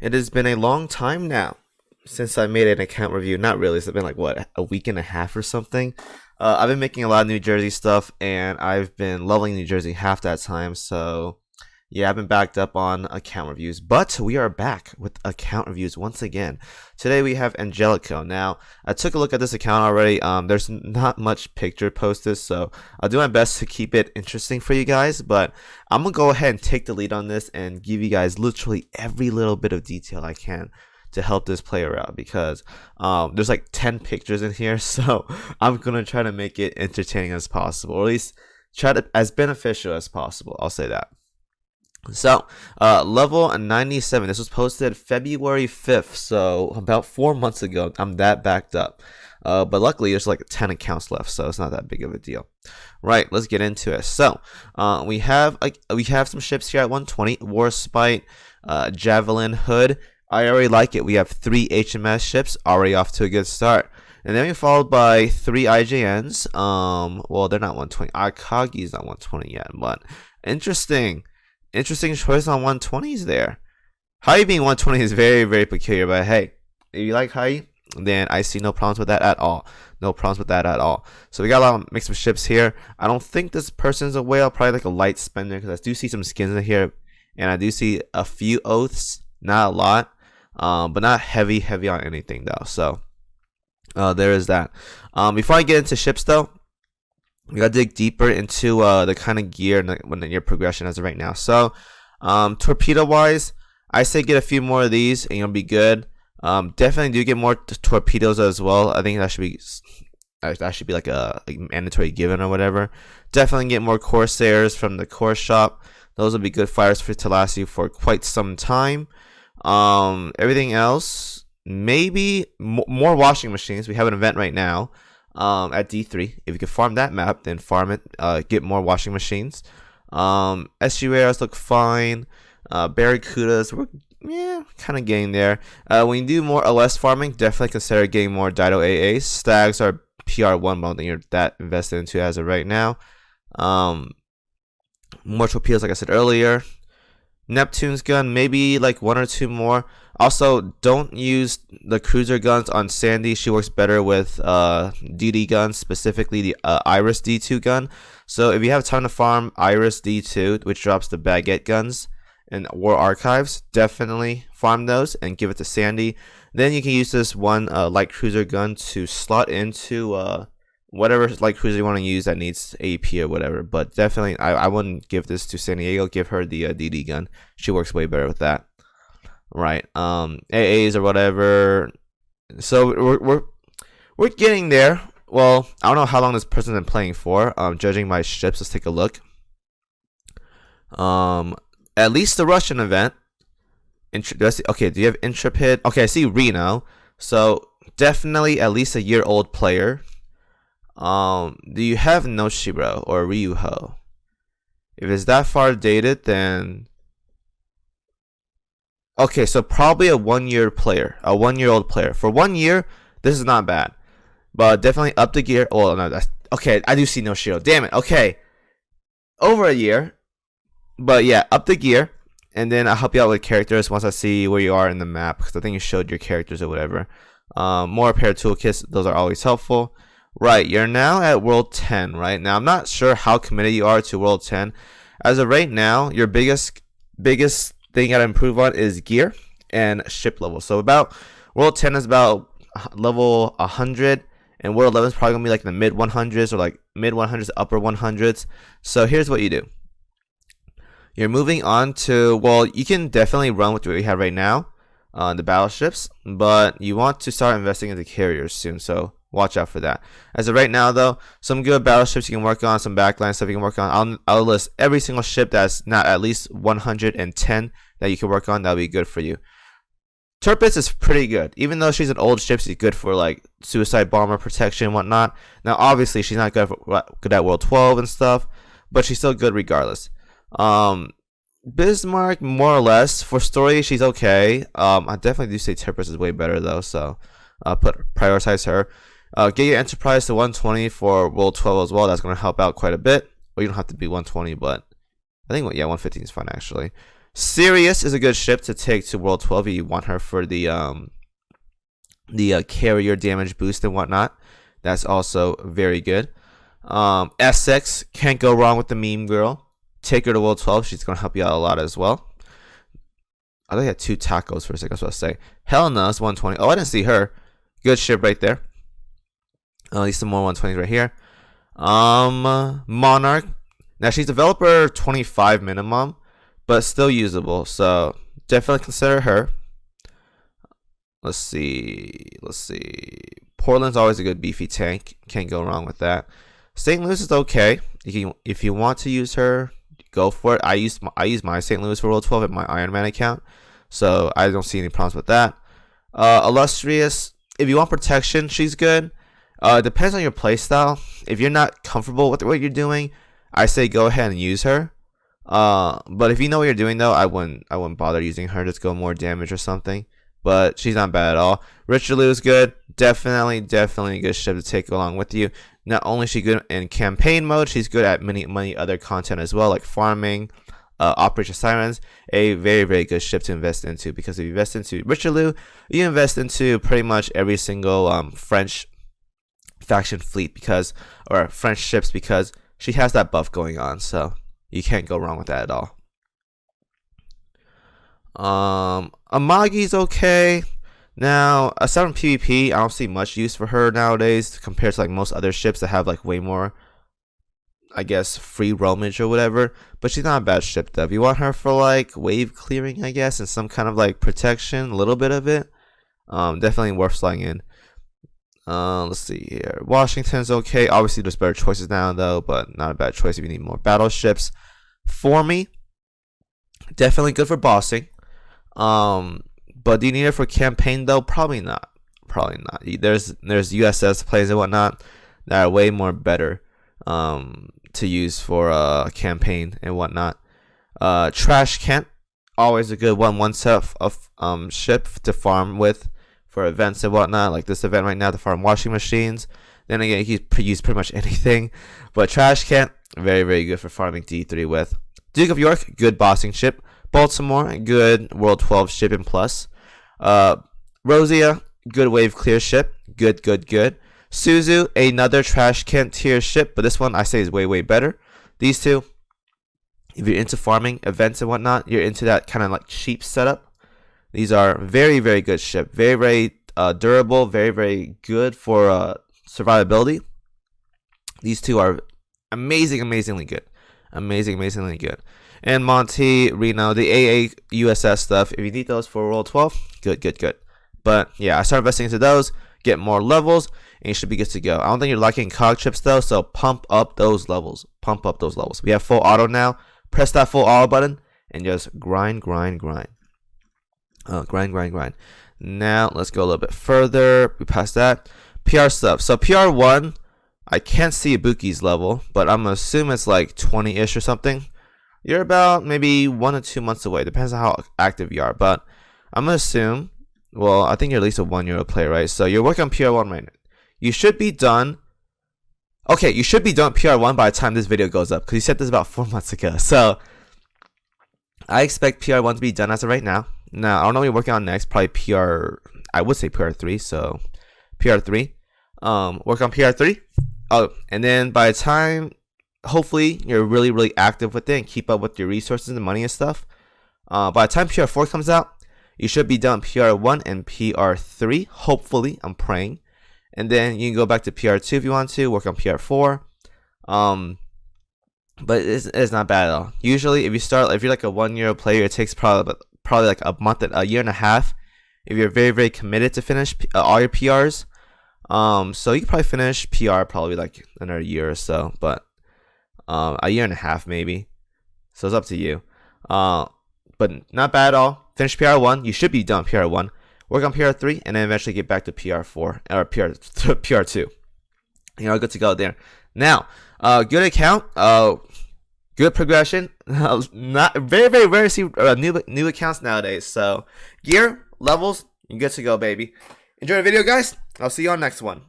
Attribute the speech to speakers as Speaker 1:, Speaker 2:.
Speaker 1: It has been a long time now since I made an account review. Not really. It's been like what, a week and a half or something. I've been making a lot of New Jersey stuff, and I've been leveling New Jersey half that time. So yeah, I've been backed up on account reviews, but we are back with account reviews once again. Today we have Angelico. Now, I took a look at this account already. There's not much picture posted, so I'll do my best to keep it interesting for you guys, but I'm gonna go ahead and take the lead on this and give you guys literally every little bit of detail I can to help this player out, because there's like 10 pictures in here, so I'm gonna try to make it entertaining as possible, or at least try to as beneficial as possible. I'll say that. So, level 97. This was posted February 5th, so about 4 months ago. I'm that backed up. But luckily, there's like 10 accounts left, so it's not that big of a deal. Right, let's get into it. So, we have some ships here at 120. Warspite, Javelin, Hood. I already like it. We have 3 HMS ships, already off to a good start. And then we followed by 3 IJNs. Well, they're not 120. Akagi's not 120 yet, but interesting choice on 120s there. Hai being 120 is very, very peculiar, but hey, if you like Hai, then I see no problems with that at all. No problems with that at all. So we got a lot of mix of ships here. I don't think this person's a whale, probably like a light spender, because I do see some skins in here, and I do see a few oaths, not a lot, but not heavy on anything though. So there is that. Before I get into ships though, we gotta dig deeper into the kind of gear and your progression as of right now. So, torpedo wise, I say get a few more of these and you'll be good. Definitely do get more torpedoes as well. I think that should be like a mandatory given or whatever. Definitely get more Corsairs from the core shop. Those will be good fighters to last you for quite some time. Everything else, maybe more washing machines. We have an event right now. At D3, if you can farm that map, then farm it. Get more washing machines. SUARs look fine. Barracudas, we're kind of getting there. When you do more OS farming, definitely consider getting more Dido AAs. Stags are PR1, but I don't think you're that invested into as of right now. More torpedoes, like I said earlier. Neptune's gun, maybe like 1 or 2 more. Also, don't use the cruiser guns on Sandy. She works better with DD guns, specifically the Iris D2 gun. So if you have time to farm Iris D2, which drops the baguette guns and War Archives, definitely farm those and give it to Sandy. Then you can use this one light cruiser gun to slot into whatever light cruiser you want to use that needs AP or whatever. But definitely, I wouldn't give this to San Diego. Give her the DD gun. She works way better with that. Right. AAs or whatever. So we're getting there. Well, I don't know how long this person's been playing for. Judging my ships, let's take a look. At least the Russian event. Okay, do you have Intrepid? Okay, I see Reno. So definitely at least a year old player. Do you have Noshiro or Ryuho? If it's that far dated, then okay, so probably a 1-year player, a 1-year-old player. For 1 year, this is not bad, but definitely up the gear. Oh no, that's okay. I do see Noshiro. Damn it. Okay, over a year, but yeah, up the gear, and then I'll help you out with characters once I see where you are in the map, because I think you showed your characters or whatever. More repair toolkits, those are always helpful. Right, you're now at World 10. Right now, I'm not sure how committed you are to World 10. As of right now, your biggest thing you gotta improve on is gear and ship level. So about World 10 is about level 100, and World 11 is probably gonna be like in the mid 100s or like mid 100s, upper 100s. So here's what you do. You're moving on to, well, you can definitely run with what you have right now, the battleships, but you want to start investing into carriers soon. So watch out for that. As of right now, though, some good battleships you can work on, some backline stuff you can work on. I'll list every single ship that's not at least 110 that you can work on. That'll be good for you. Tirpitz is pretty good. Even though she's an old ship, she's good for like suicide bomber protection and whatnot. Now, obviously, she's not good at World 12 and stuff, but she's still good regardless. Bismarck, more or less. For story, she's okay. I definitely do say Tirpitz is way better, though, so prioritize her. Get your Enterprise to 120 for World 12 as well. That's going to help out quite a bit. Well, you don't have to be 120, but I think, yeah, 115 is fine, actually. Sirius is a good ship to take to World 12 if you want her for the carrier damage boost and whatnot. That's also very good. Essex, can't go wrong with the meme girl. Take her to World 12. She's going to help you out a lot as well. I think I had 2 tacos for a second. I was supposed to say. Helena's 120. Oh, I didn't see her. Good ship right there. At least some more 120s right here. Monarch. Now she's developer 25 minimum, but still usable. So definitely consider her. Let's see. Portland's always a good beefy tank. Can't go wrong with that. St. Louis is okay. If you want to use her, go for it. I use my St. Louis for World 12 at my Iron Man account, so I don't see any problems with that. Illustrious, if you want protection, she's good. It depends on your playstyle. If you're not comfortable with what you're doing, I say go ahead and use her. But if you know what you're doing though, I wouldn't bother using her. Just go more damage or something. But she's not bad at all. Richelieu is good. Definitely a good ship to take along with you. Not only is she good in campaign mode, she's good at many other content as well, like farming, Operation Sirens. A very good ship to invest into, because if you invest into Richelieu, you invest into pretty much every single French faction fleet or French ships, because she has that buff going on. So you can't go wrong with that at all. Amagi's okay. Now, aside from PvP, I don't see much use for her nowadays compared to like most other ships that have like way more, I guess, free roamage or whatever. But she's not a bad ship though. If you want her for like wave clearing, I guess, and some kind of like protection, a little bit of it, definitely worth sliding in. Let's see here. Washington's okay. Obviously, there's better choices now though, but not a bad choice if you need more battleships. For me, definitely good for bossing. But do you need it for campaign though? Probably not. There's USS plays and whatnot that are way more better to use for campaign and whatnot. Trash Kent, always a good one set of ship to farm with for events and whatnot, like this event right now to farm washing machines. Then again, you can use pretty much anything, but Trash Kent, very good for farming D3 with. Duke of York, good bossing ship. Baltimore, good World 12 ship and plus. Rosia, good wave clear ship. Good. Suzu, another Trash Can tier ship, but this one I say is way better. These two, if you're into farming events and whatnot, you're into that kind of like cheap setup. These are very good ship. Very durable. Very good for survivability. These two are amazingly good. Amazingly good. And Monty, Reno, the AA USS stuff, if you need those for World 12, good. But yeah, I start investing into those, get more levels, and you should be good to go. I don't think you're lacking cog chips though, so pump up those levels. We have full auto now. Press that full auto button and just grind. Grind. Now let's go a little bit further. We passed that. PR stuff. So PR1, I can't see Ibuki's level, but I'm gonna assume it's like 20-ish or something. You're about maybe 1 or 2 months away. Depends on how active you are. But I'm going to assume, well, I think you're at least a 1 year old player, right? So you're working on PR1 right now. You should be done. Okay, you should be done PR1 by the time this video goes up, because you said this about 4 months ago. So I expect PR1 to be done as of right now. Now, I don't know what you're working on next. Probably I would say PR3. So PR3. Work on PR3. Oh, and then by the time, hopefully you're really active with it and keep up with your resources and money and stuff. By the time PR4 comes out, you should be done PR1 and PR3. Hopefully, I'm praying. And then you can go back to PR2 if you want to, work on PR4. But it's not bad at all. Usually, if you're like a 1 year player, it takes probably like a month, a year and a half. If you're very committed to finish all your PRs. So you can probably finish PR probably like another year or so, but a year and a half maybe. So it's up to you. But not bad at all. Finish PR1. You should be done PR1. Work on PR3 and then eventually get back to PR4 or PR2. Good to go there. Now, good account. Good progression. Not very rare to see new accounts nowadays. So gear, levels, you good to go, baby. Enjoy the video, guys. I'll see you on next one.